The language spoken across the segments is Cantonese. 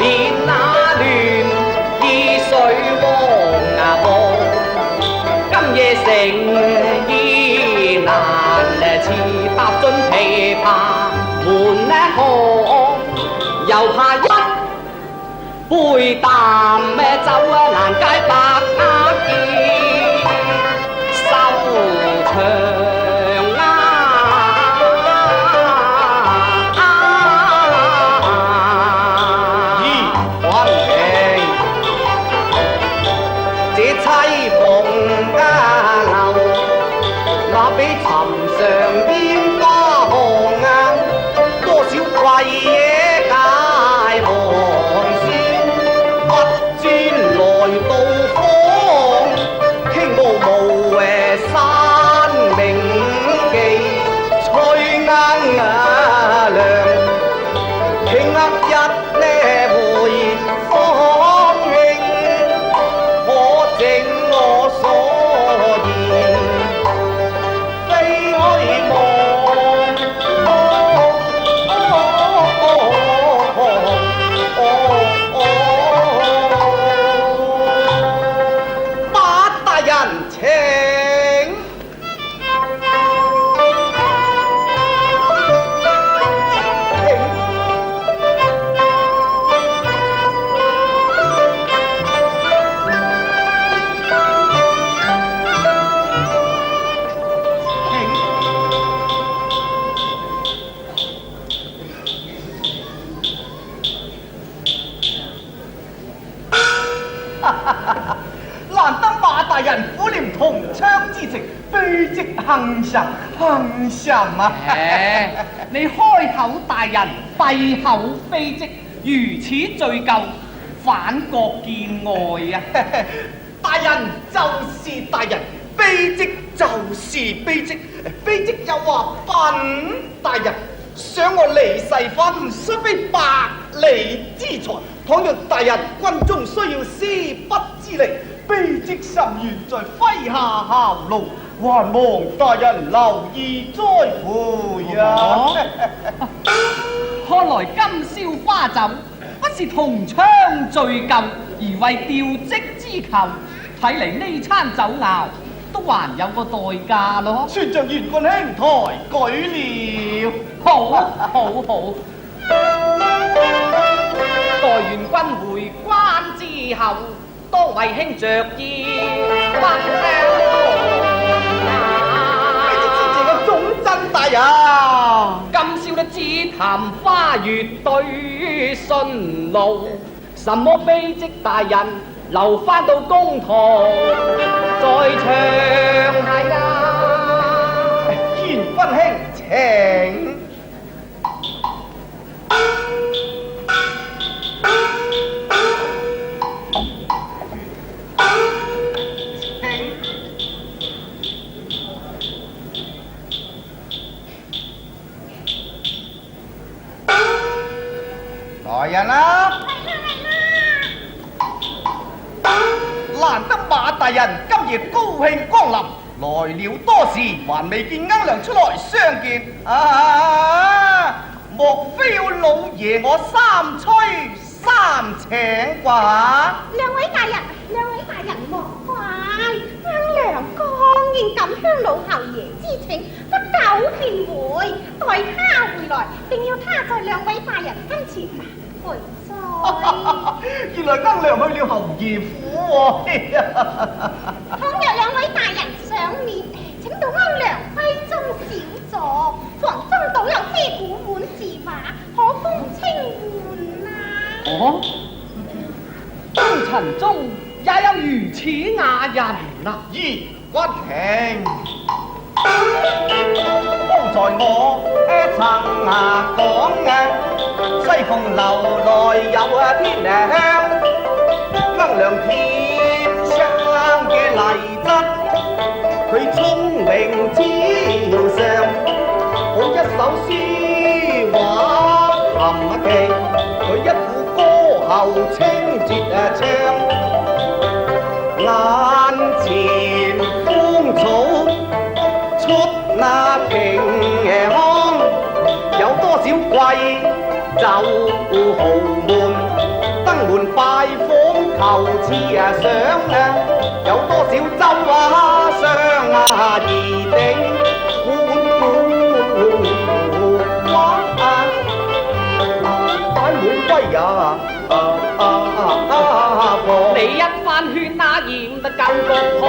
面那亂，意水汪啊汪。今夜成衣難，似踏進琵琶滿腔，又怕一杯淡酒難解白鴨結收場。難得馬大人苦念同窗之情，卑職幸甚啊！你開口大人，閉口卑職，如此罪咎，反覺見外啊！大人就是大人，卑職就是卑職，卑職又話本大人。想我離世婚，雖非百里之財，倘若大人軍中需要施筆之力，卑職甚願在麾下效勞，還望大人留意栽培啊！看來今宵花酒不是同窗聚舊，而為調職之求，睇嚟呢餐酒肴都還有個代價咯。全像元軍兄抬舉了。好，待元軍回關之後，當為兄着意分這個總真大人，今宵的只談花月對順路，什麼卑職大人留返到公堂再唱係啦。元軍兄請。來人啦！難得馬大人今夜高興光臨，來了多時，還未見歐良出來相見。莫非要老爺我三催三請啩？兩位大人莫怪，歐良剛然感向老侯爺之請，不久便回，待他回來，定要他在兩位大人跟前陪葬。原來歐良去了侯爺府喎。倘若兩位大人賞面，請到歐良麾中小坐，房中倒有些古碗字畫，可供清換啊！哦，京塵中也有如此雅人啊！咦，君卿，剛才我曾講西鳳樓內有天香，歐良天生嘅麗質，佢聰明之上，好一首詩畫含技，佢一副歌喉清節唱，眼前風草出那平康，有多少貴就豪門。風頭似想啊，有多少周啊相啊而定哇擺滿威啊！你一番勸那染得更覺堂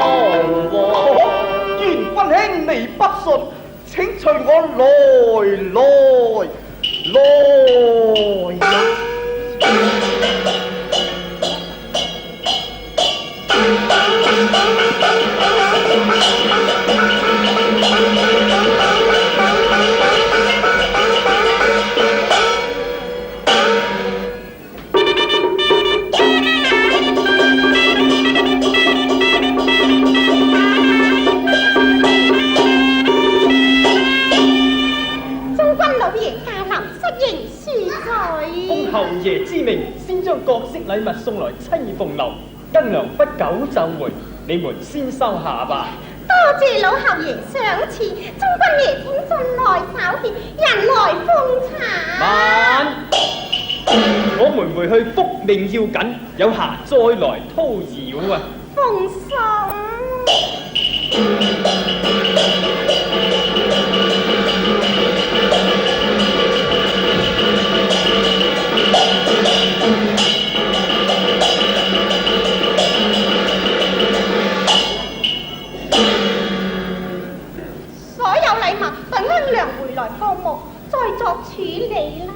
皇。既然君兄你不信，請隨我來將軍老爺駕臨，失迎恕罪。奉侯爺之命，先將各式禮物送來妻鳳樓，斤糧不久就回，你們先收下吧。多謝老侯爺賞賜，中軍爺請進來稍歇，人來奉茶。慢，我們回去復命要緊，有暇再來叨擾啊！奉送。所有禮物等恩良回來報幕，再作處理啦。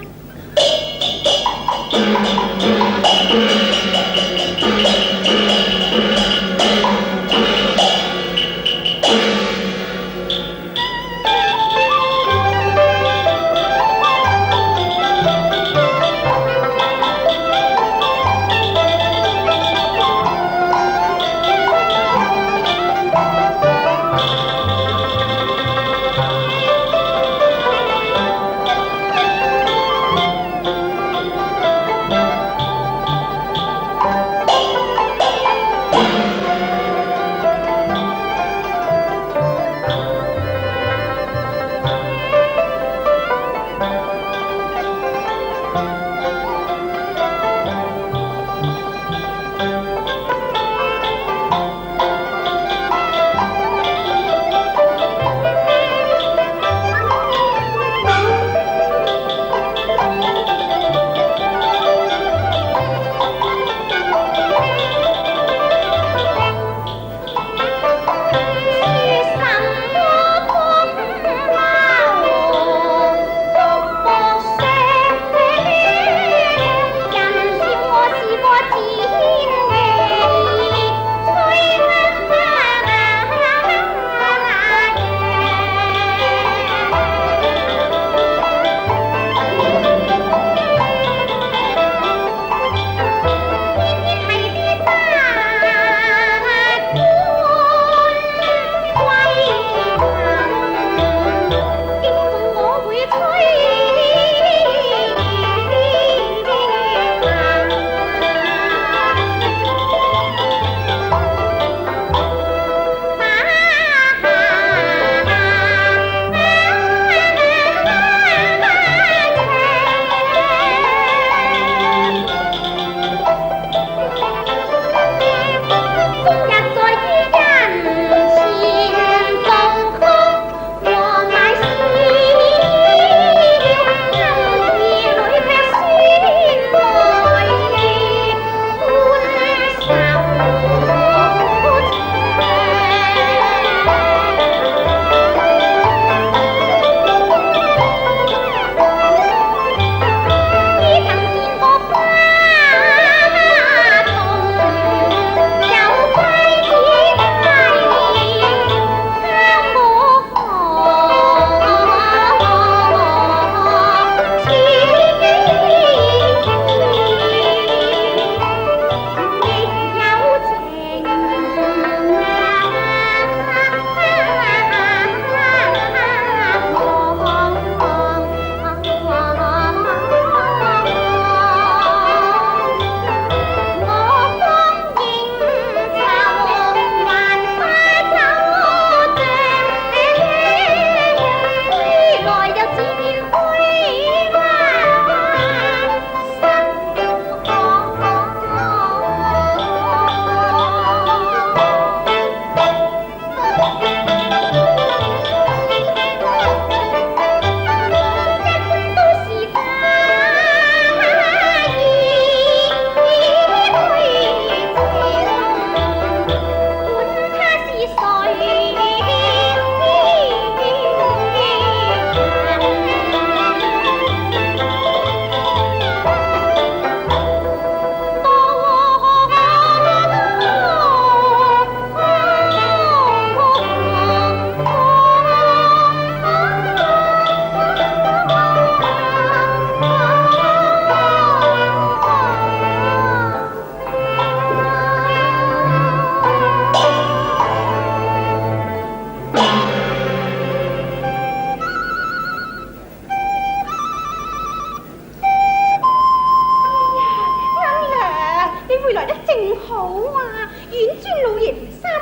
回來得正好啊！遠尊老爺3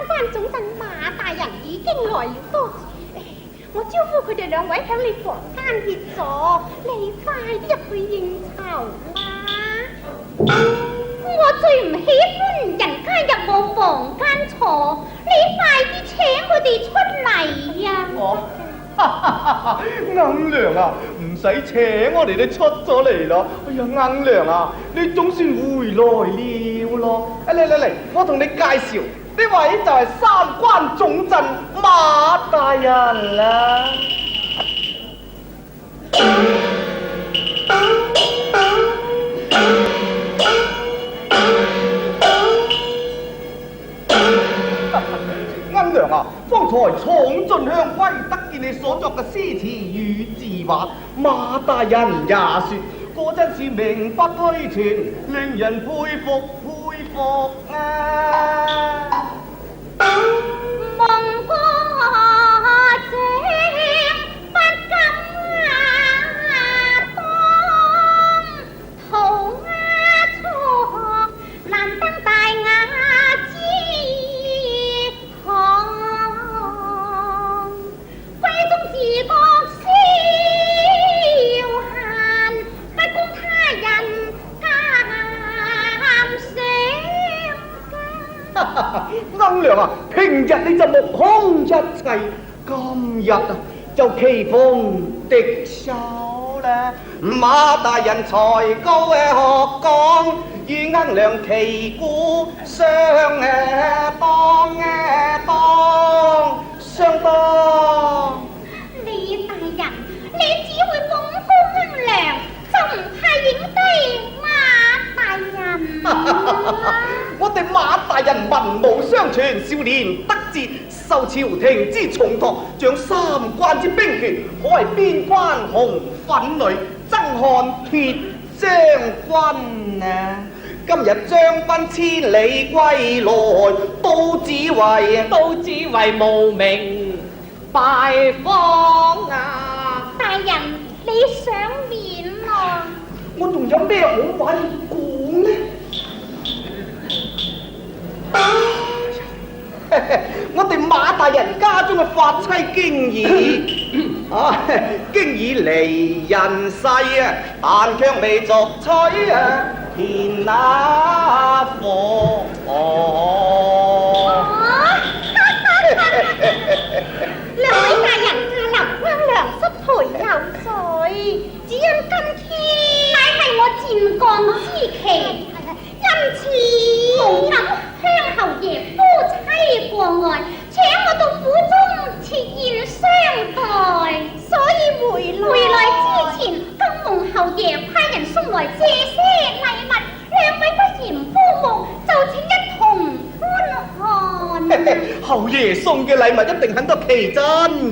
關總鎮馬大人已經來了多。我招呼佢哋2位響你房間歇坐，你快啲入去應酬啦！我最唔喜歡人家入我房間坐，你快啲請佢哋出嚟呀！鵪鶉啊，唔使請我哋都出咗嚟咯。哎呀，鵪鶉啊，你總算回來了咯。嚟，我同你介紹，呢位就係3關總鎮馬大人啦。鵪鶉啊，方才闖進香閨，得見你所作嘅詩詞與字畫，馬大人也說，果真是名不虛傳，令人佩服佩服啊！望過這不敢當，塗鴉錯難登大雅之堂，閨中自覺消閒，不供他人鑑賞。鵪鶉啊，平日你就目空一切，今日啊就棋逢敵手啦。馬大人才高學講，與鵪鶉旗鼓相當。李大人，你只會鞏固鵪鶉，就唔怕影低馬大人啦。我哋馬大人文武雙全，少年得志，受朝廷之重託，掌3關之兵權，可謂邊關紅粉女，爭漢鐵將軍啊！今日將軍千里歸來，都只為慕名拜訪啊！大人，你賞面啊！我仲有咩好話要講呢？我哋馬大人家中嘅發妻經已經已離人世啊，但卻未續娶啊，田那房。兩位大人下臨鵪鶉失陪有罪，只因今天乃係我漸降之期，因此無敢向侯爺夫妻過岸，請我到府中設宴相待，所以回來之前，更蒙侯爺派人送來這些禮物，兩位不嫌枯木，就請一同觀看。侯爺送嘅禮物一定很多奇珍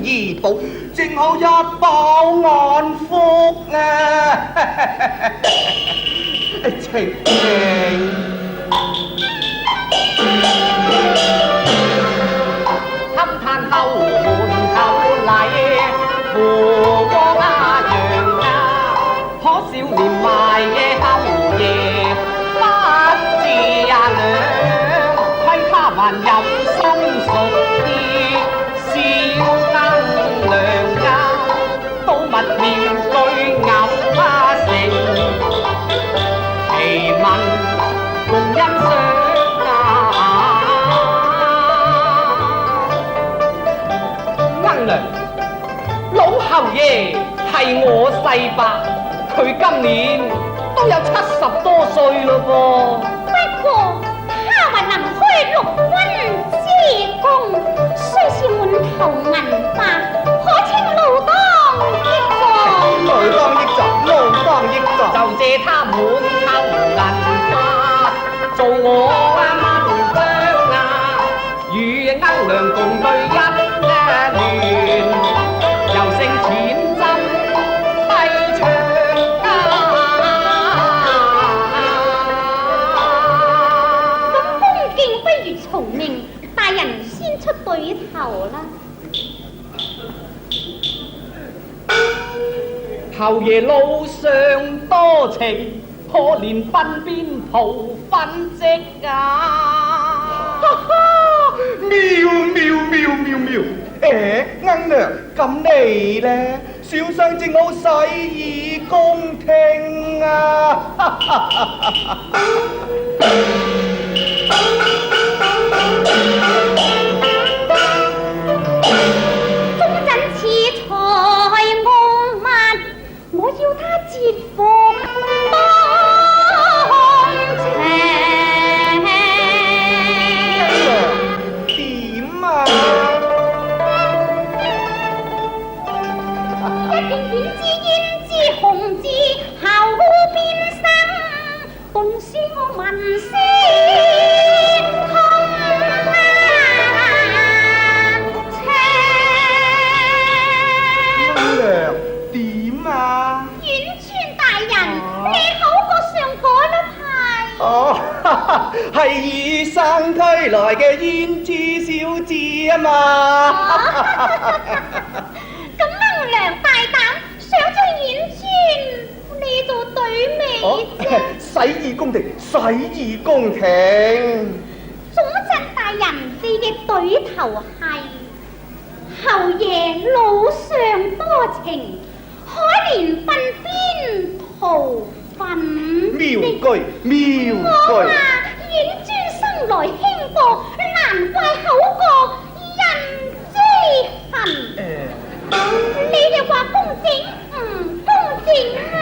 異寶，正好一飽眼福啊！情勘探後門後禮，扶過阿陽啊！可少年賣嘢後爺，不知阿娘，虧他還有心熟意，小鵪鶉家，都密面具偶成，奇聞共欣賞。老侯爺係我細伯，佢今年都有70多歲咯噃。不過他還能開6軍之功，雖是滿頭銀髮，可稱老當益壯。老當益壯。就借他滿頭銀髮，做我蚊香啊，與鵪鶉共對一聯。又勝淺斟低唱咁恭敬不如從命，大人先出對頭啦。侯爺路上多情，可可憐鬢邊塗粉跡啊！妙！恩娘，咁你咧，小生正好洗耳恭聽啊！中陣似財我物，我要他折服當情。點啊？一件胭脂胭脂紅字後邊生，頓時我文思通恩娘，點啊？遠川大人，你好過上嗰粒係。哦，係與生俱來嘅胭脂小字啊嘛！咁能良大膽，想將遠川呢做對尾啫。洗耳恭聽，洗耳恭聽。總鎮大人，你嘅對頭係後爺老上多情，可憐鬢邊塗粉。妙句，妙我句。話遠尊生來輕薄，難怪口角人之恨。你哋話公正唔公正啊？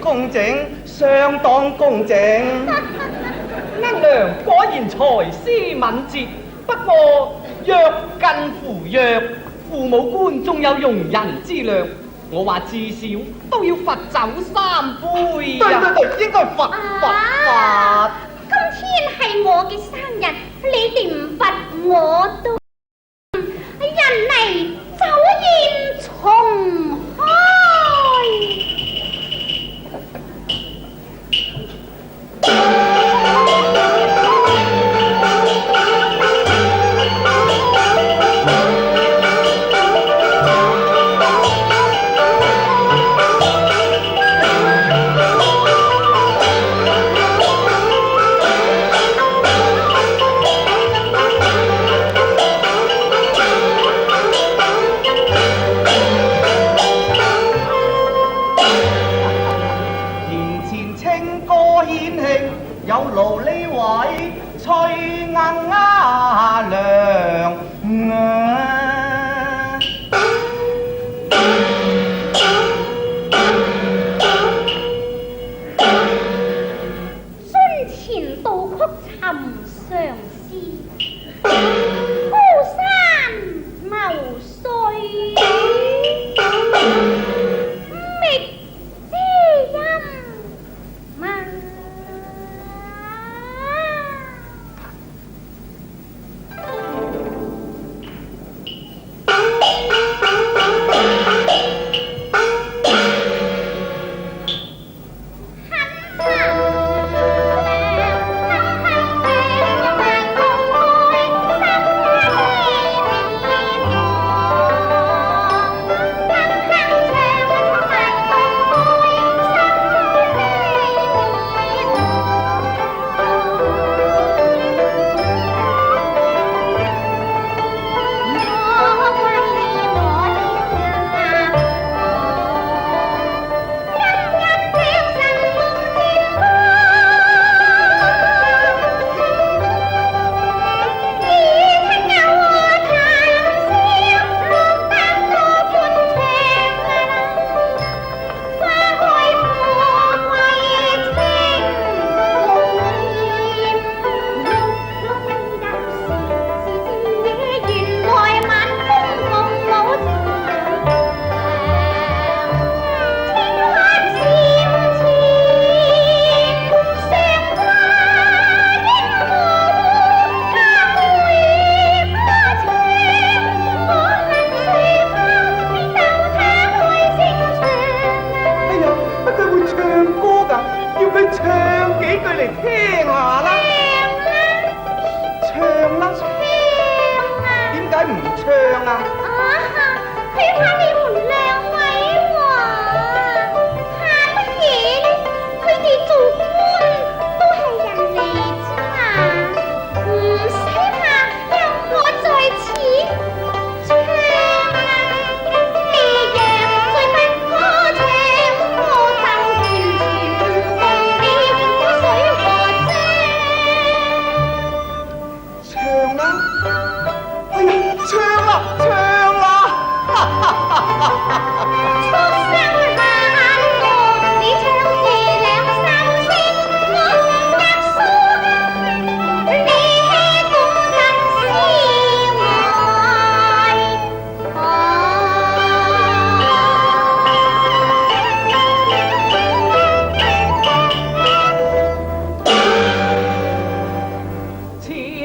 公正，相當公正。恩娘果然才思敏捷，不過若近乎弱，父母官仲有容人之量。我話至少都要罰酒3杯啊！對，應該罰。今天係我嘅生日，你哋唔罰我都人嚟酒宴重開。有勞呢位崔鶯娘啊！樽前道曲尋常事，高山流水覓知音嘛。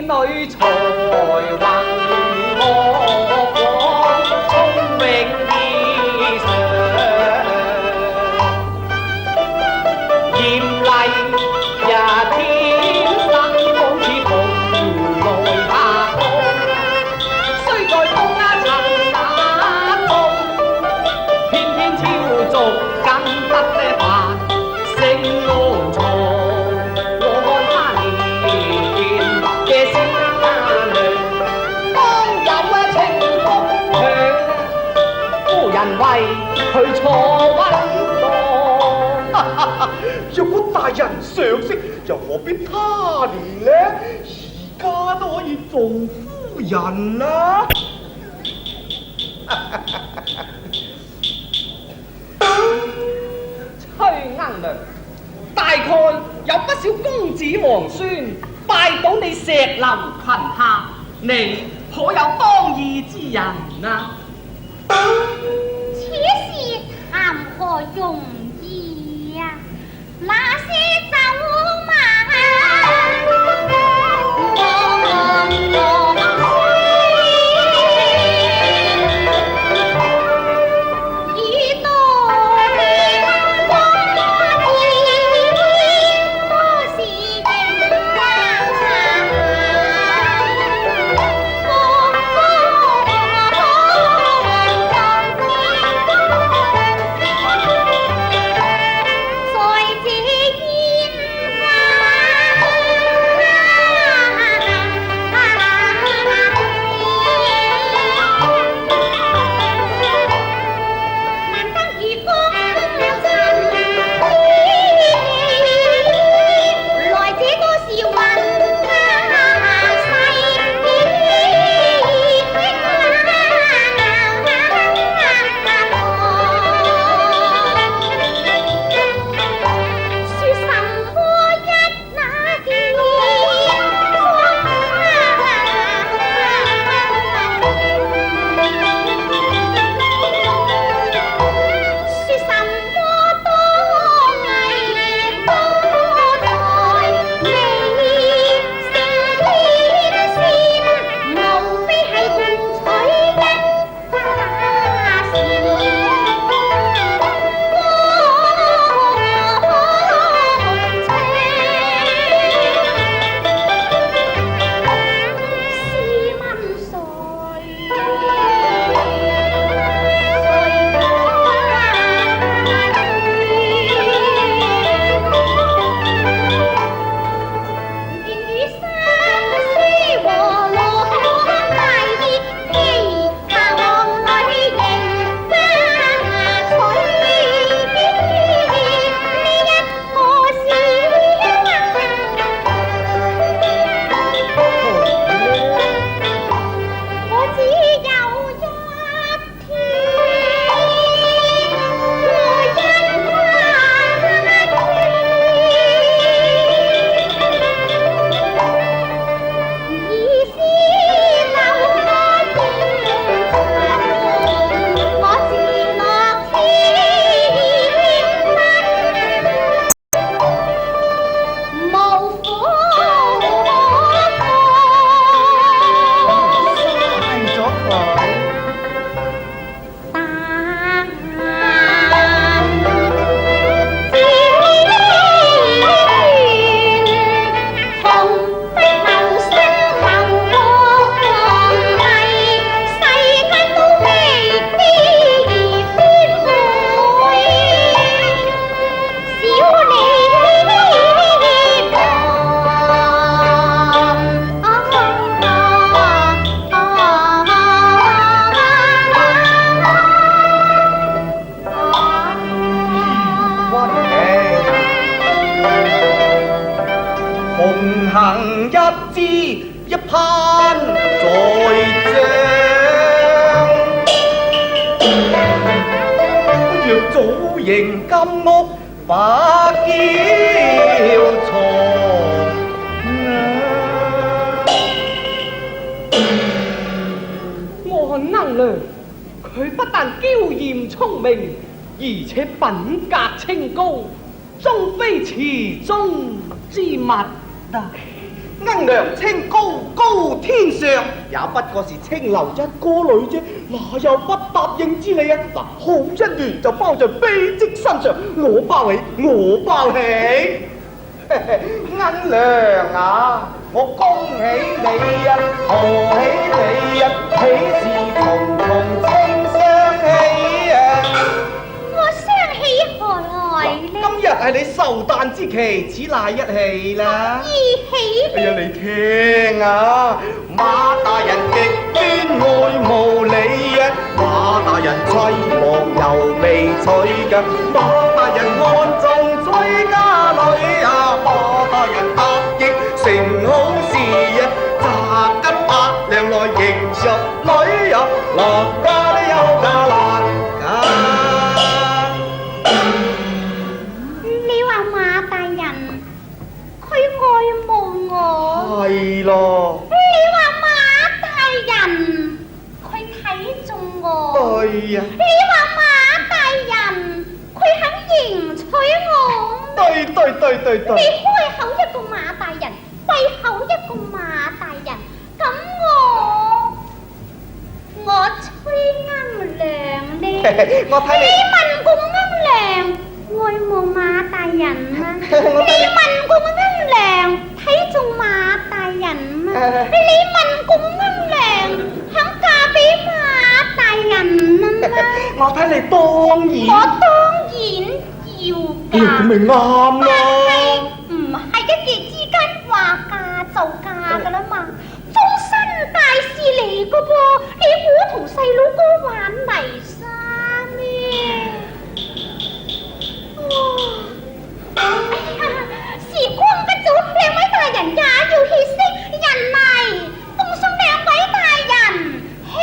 女才宏我廣，聰穎異常，豔麗也天生好似蓬萊拍風，雖在風塵那中，偏偏超俗緊得這凡性無從。為佢錯溫當，若果大人賞識，又何必他年呢？而家都可以做夫人啦。崔鶯娘，大概有不少公子皇孫拜倒你石榴裙下，你可有當意之人啊？此事談何容易呀？那些走馬，迎金屋把嬌藏我能量，佢不但嬌豔聰明，而且品格清高，終非池中之物啊！恩娘清高高天上，也不過是清流一歌女啫，哪有不答應之理啊？嗱，好姻緣就包在卑職身上，我包起，我包起。恩娘啊，我恭喜你啊，賀喜你啊，喜事重重清相喜啊！我雙喜何來呢？今日係你壽誕之期，此乃一喜啦。二喜哎呀，你聽啊，馬大人極端愛慕你啊，馬大人妻莫猶未娶噶，馬大人看中崔家女啊，馬大人答應成好事啊，擇吉8兩來迎淑女啊，落家都有家難啊！你話馬大人佢愛慕我，係咯，你話馬大人佢睇中我，對呀，你話馬大人佢肯迎娶我，對對對對你對。開口一個馬大人，閉口一個馬大人，咁我崔恩良呢？我睇你你。問過恩良愛慕馬大人嗎？你問過恩良睇中馬大人嗎？你問過恩良肯嫁俾馬大人嗎？我睇你當然，我當然要嫁。咁咪啱咯。唔係一夜之間話嫁就嫁噶啦嘛，終身大事嚟噶噃，你估同細佬哥玩泥沙咩？哎呀，時光不早，兩位大人也要歇息，人嚟奉送兩位大人喜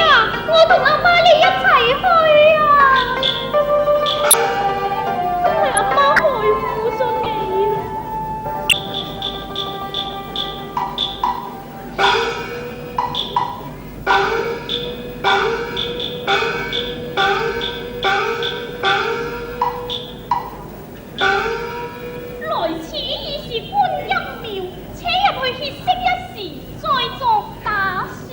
啊！我同阿媽你一齊去啊！你阿媽會撫信你來此已是觀音廟，且入去歇息一時，再作打算。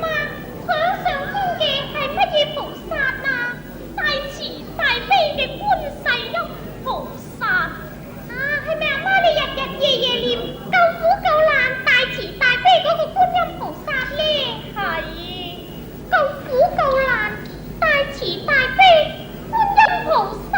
媽，佢上空嘅係乜嘢菩薩啊？大慈大悲嘅觀世音菩薩啊，係咪阿媽你日日夜夜念救苦救難大慈大悲嗰個觀音菩薩呢？係救苦救難大慈大悲觀音菩薩。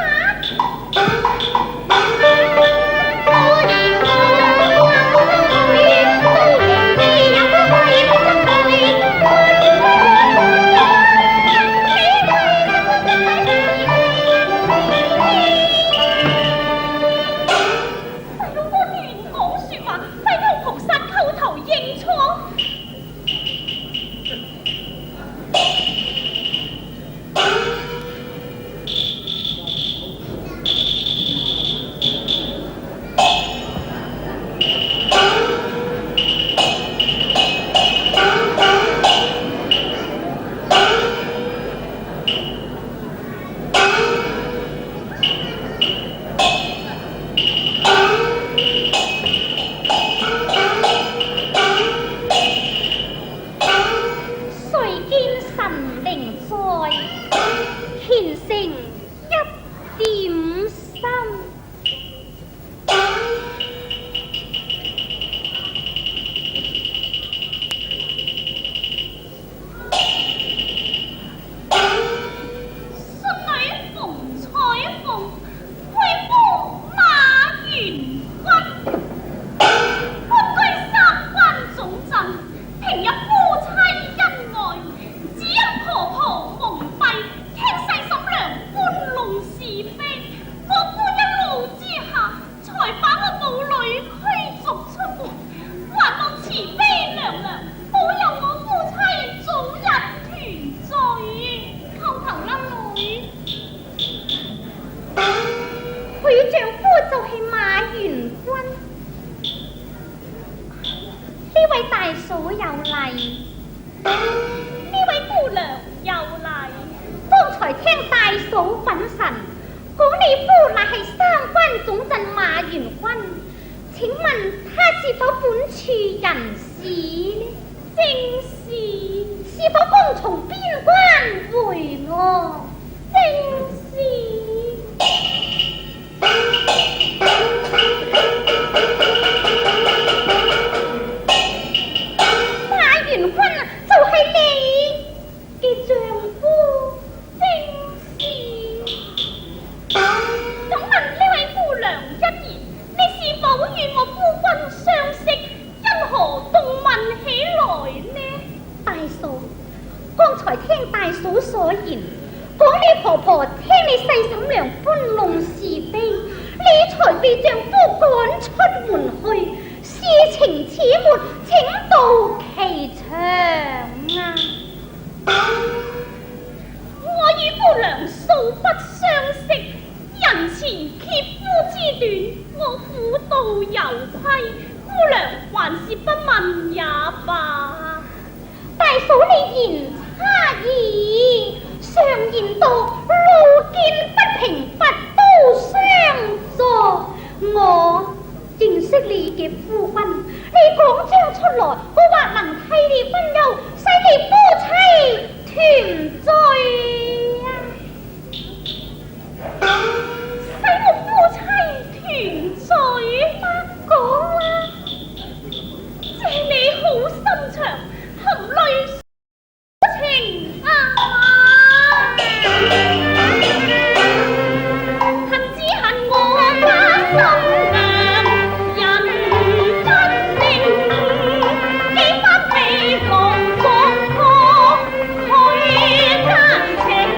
情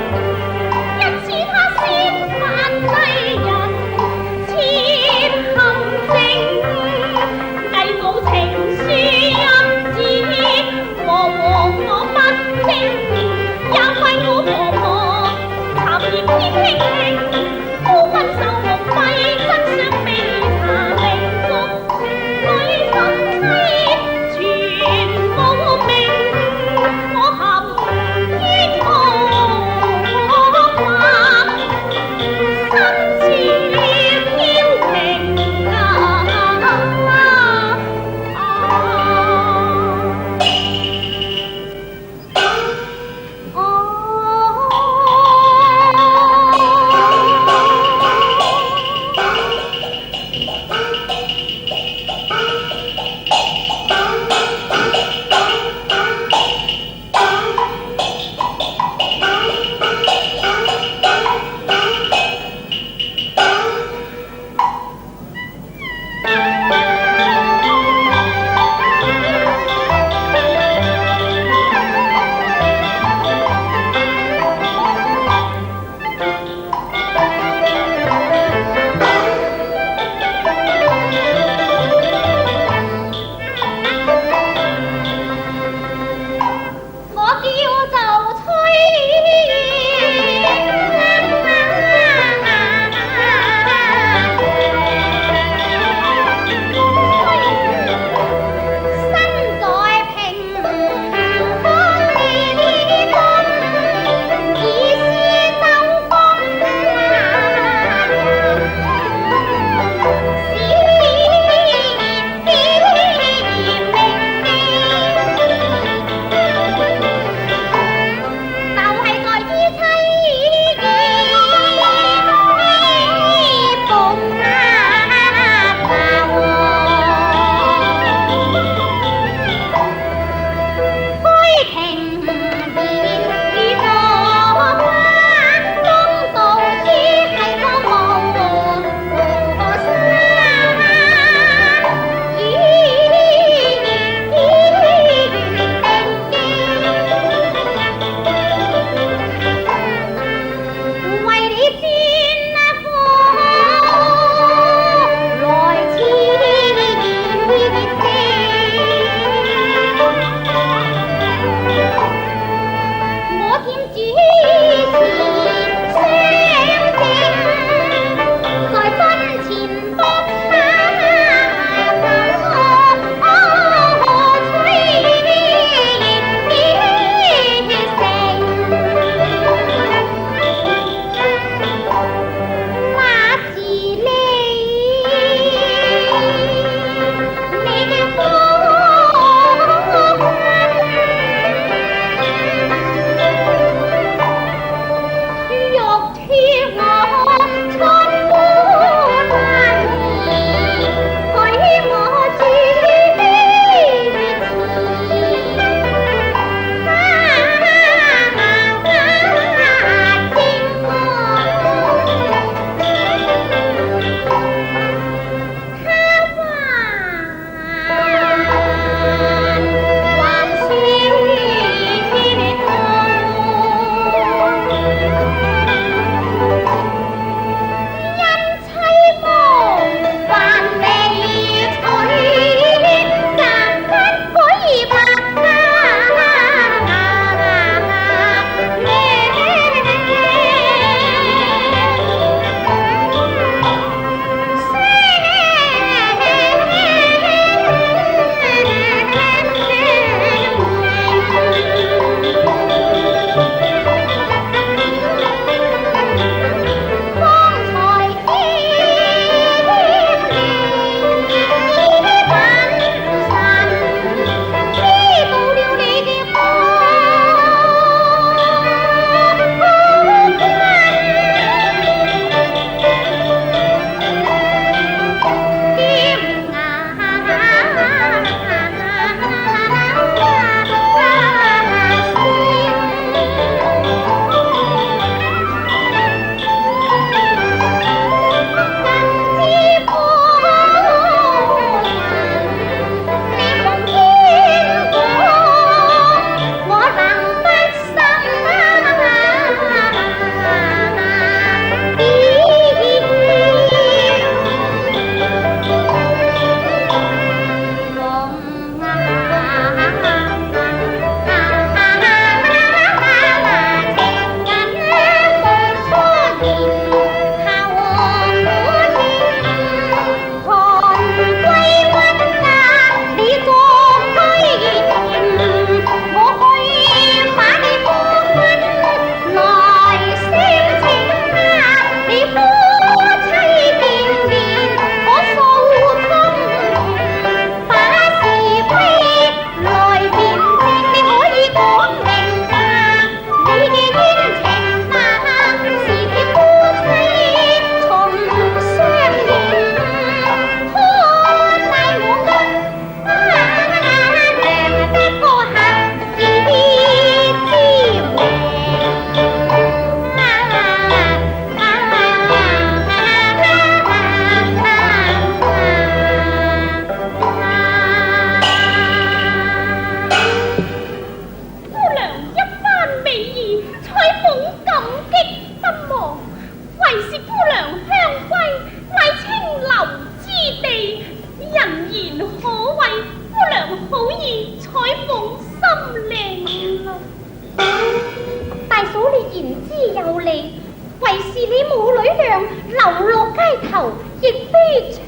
言之有理，為是你母女倆流落街頭，亦非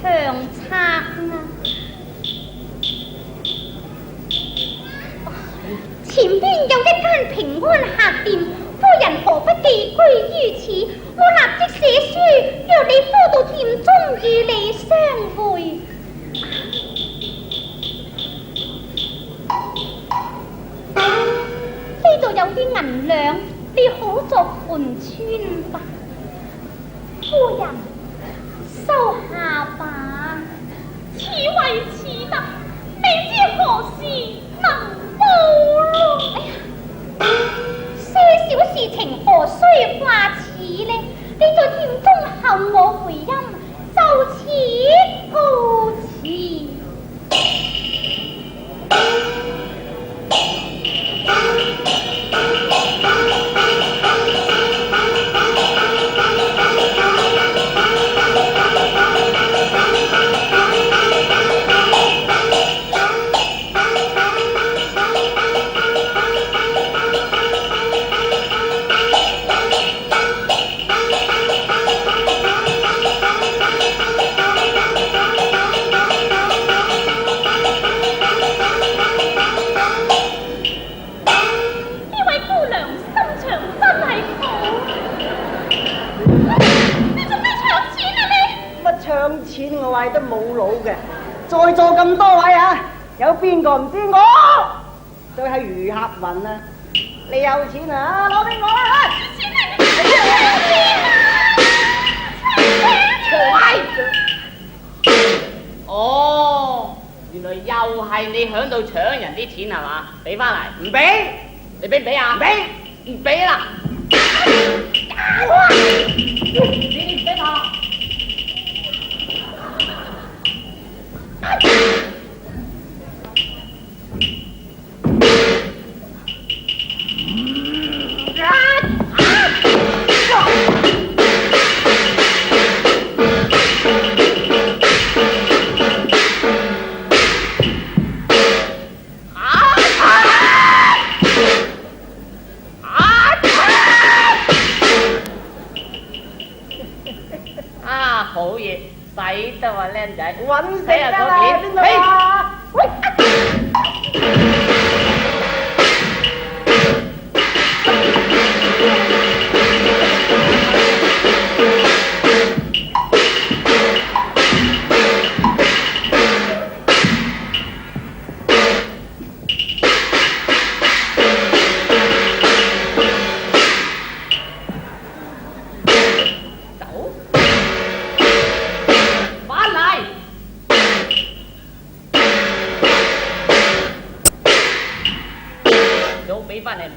長策啊！前邊有一間平安客店，夫人何不寄居於此？我立即寫書約你夫到店中與你相會。呢度有啲銀兩，你好作盤穿吧。夫人，收下吧。此為此德，未知何時能報咯。哎呀，些小事情何須掛齒呢？你在店中候我回音，就此告辭。都冇腦嘅，在座咁多位啊，有邊個唔知我？就係余俠雲啊！你有錢啊，攞俾我啦！哦，原來又係你響度搶人啲錢係嘛？俾翻嚟，唔俾，你俾唔俾啊？唔俾，唔俾啦！你唔俾我。好嘢，使得啊，靚仔，揾死啦！邊度啊？喂！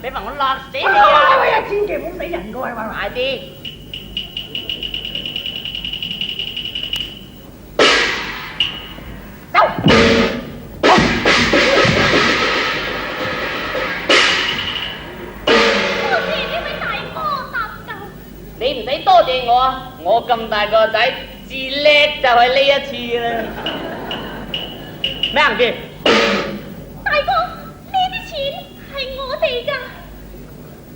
俾份我勒死你啊！喂，千祈唔好死人噶，喂，快啲！走！多謝呢位大哥搭救。你唔使多謝我啊！我咁大個仔，至叻就係呢一次啦。咩行住？大哥，呢啲錢係我哋㗎。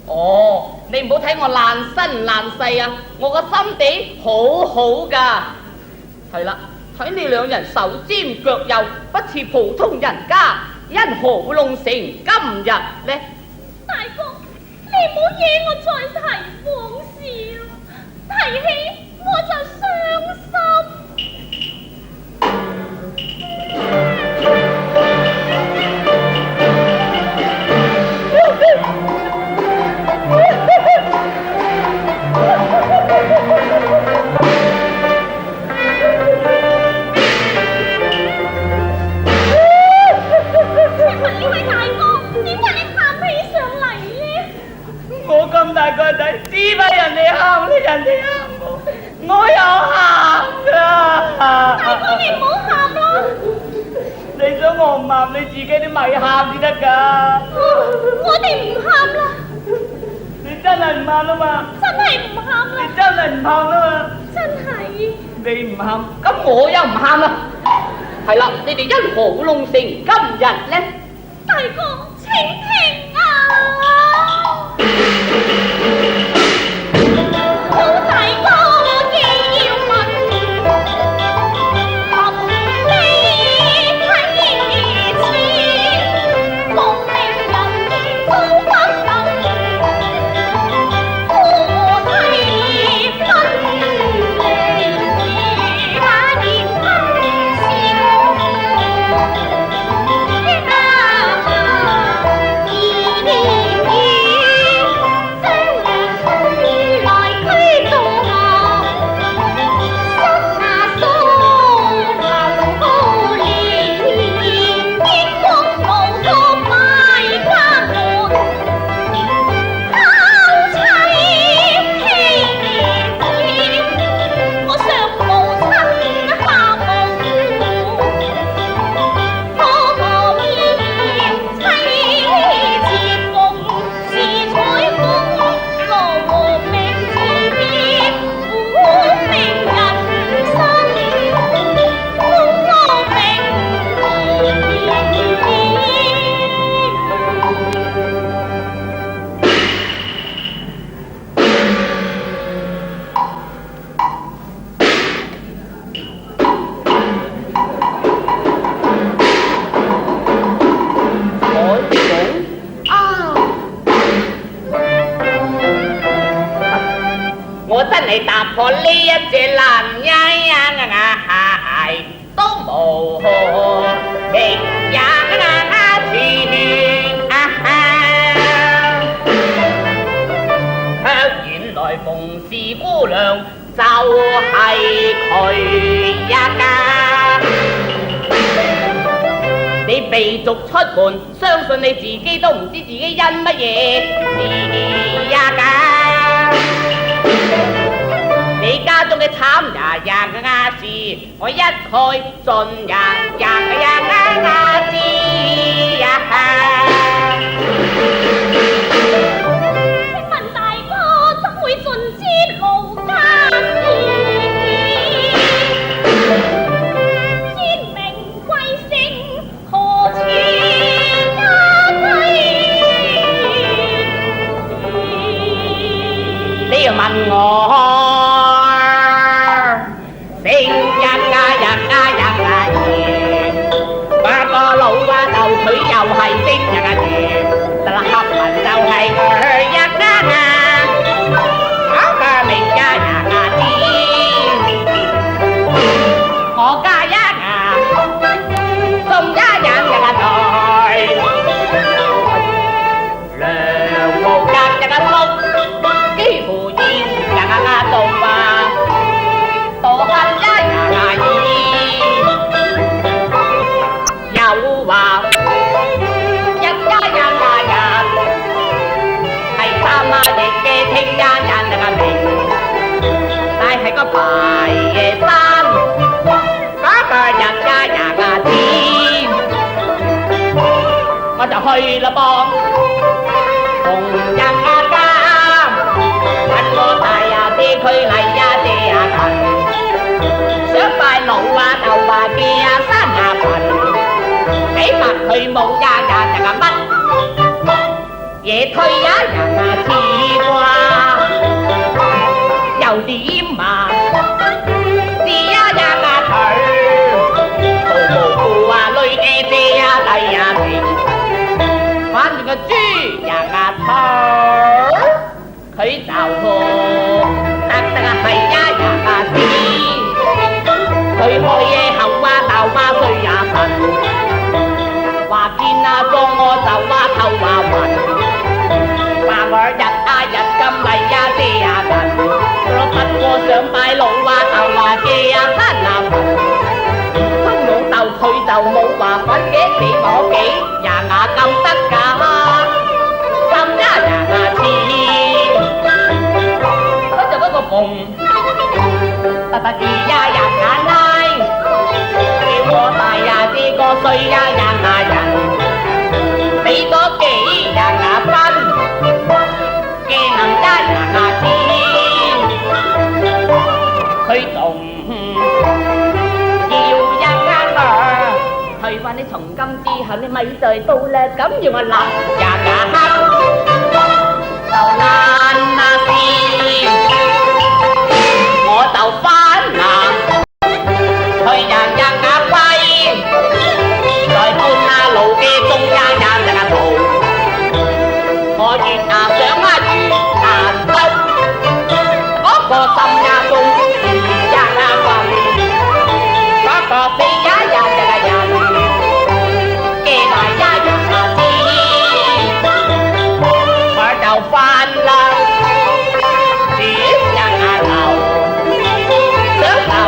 哦，你唔好睇我爛身爛世啊！我個心地好好噶。係啦，睇你兩人手尖腳幼，不似普通人家，因何會弄成今日呢？大哥，你唔好惹我再提往事咯，提起我就傷心。咁大個仔，知不人哋喊咧，人哋喊我又喊噶。大哥，你唔好喊啦！你想我唔喊，你自己都咪喊至得噶。我哋唔喊啦。你真係唔喊啦嘛？真係唔喊啦。你真係唔喊啦嘛？真係。你唔喊，咁我又唔喊啦。係啦，你哋因何會弄成今日呢？大哥，請停啊！嚟打破呢一隻爛蟻都無名也原來馮氏姑娘就係佢一家。你被逐出門，相信你自己都唔知自己因乜嘢事呀！你家中嘅慘事，我一概盡知呀！請問大哥怎會盡知奴家事？天命貴姓何處你要問我姓八個老豆佢又係姓得啦合文就係佢一家搞個名我家一宋家人台梁無格福幾乎現到啊多恨又話一家人係三媽亦嘅聽家人明但係個排夜山嗰個人家天我就去啦噃同人家問我大啲佢嚟借近想拜老豆話嘅山群俾白佢冇乜嘢推人似啩又點知佢無話累嘅借弟平反正個豬頭佢就得係佢開嘢後豆衰也神話見咗我就頭暈話我日咁嚟借銀不過想拜老豆話借身通老豆佢就冇話粉嘅你我幾咁得㗎心似嗰個鳳特別人奶叫我大啲個衰人俾多幾分嘅能家佢仲要佢話你從今之後你咪再到啦咁要我立就難先我就翻南去人揮在半路嘅中間途我越想越難得嗰個心中嗰個死人翻啦，點人頭，想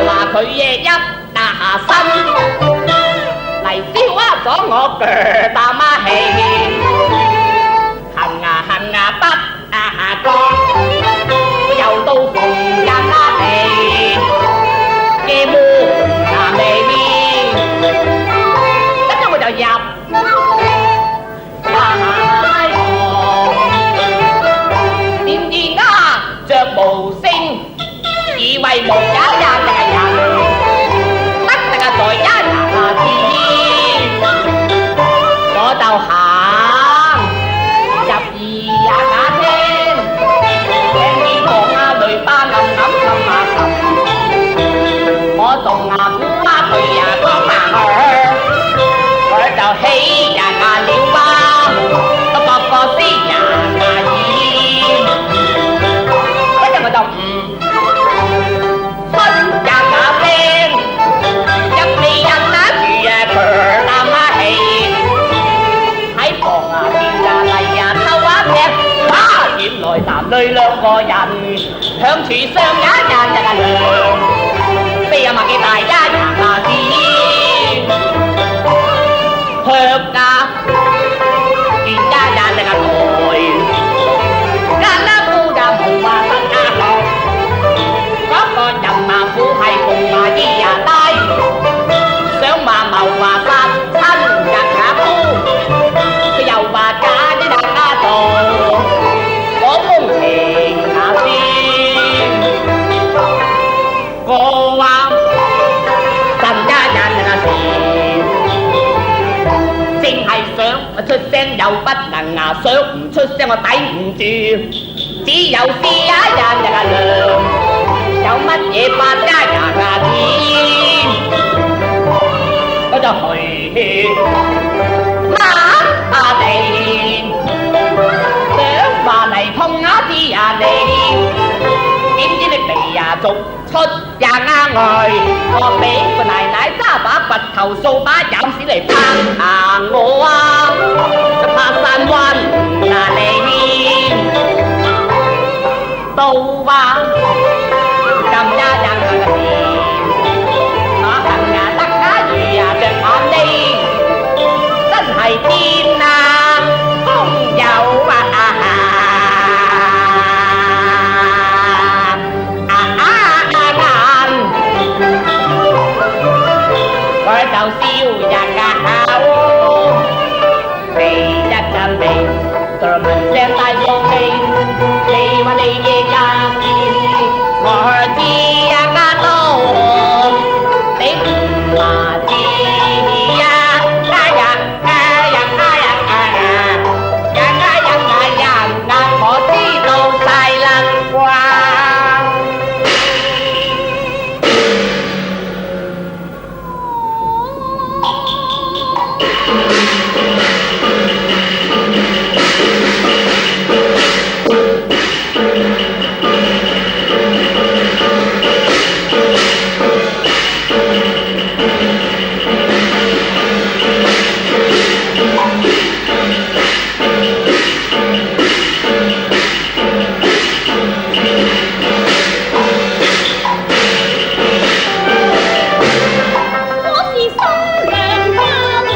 話佢嘢一打身，嚟燒咗我腳大媽氣，行不講，又到逢人地嘅門未面，跟住我就入。無聲，以為無人得在天，我就行。上也人日量，40萬嘅大一人下子，腳架見一人日來，間啦夫人無話不啱，嗰個人馬虎係鳳華衣呀低，想話謀話殺親日雅夫，佢又話假啲大家做。風情那先，個話神一人那時，正係想出聲又不能啊，想唔出聲我抵唔住，只有試一人日量，有乜嘢法家人啊添，我就去馬下地。話嚟碰下啲呀你，點知你肥呀族出呀啱外，我俾個奶奶揸把拔頭掃把飲屎嚟拍下我啊，就怕山灣嗱你，到話咁一人嘅事，我行呀得下雨呀着眼呢，真係天啊風有啊！就笑人嘅口，你一陣味，就問聲大個氣，你話你嘅家事，我知呀家多，你唔話知呀，家人家人家人家人家家人家人啊，我知道晒啦啩。我是心良家樂，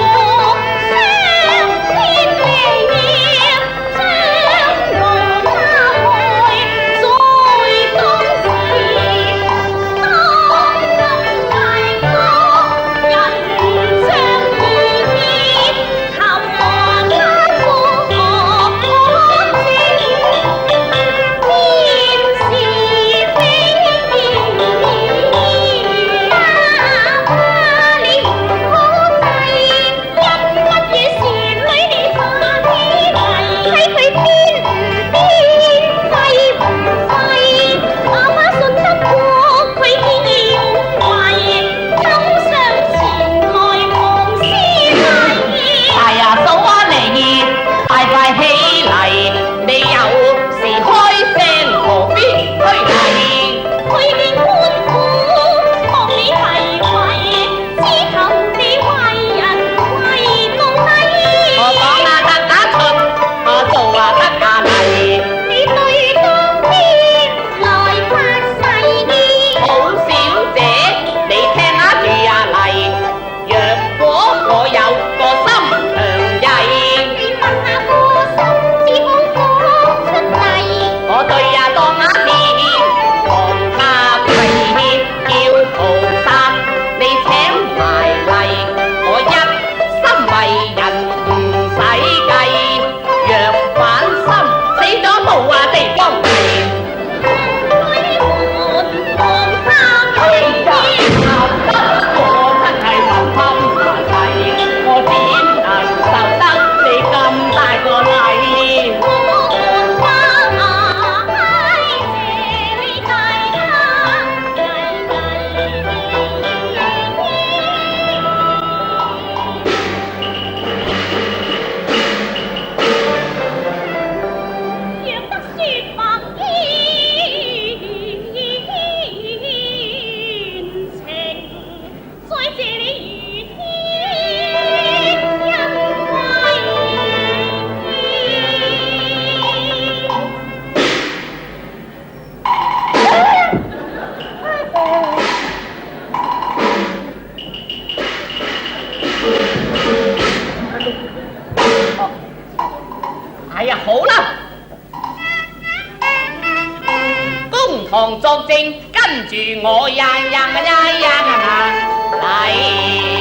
正，跟住我呀嚟。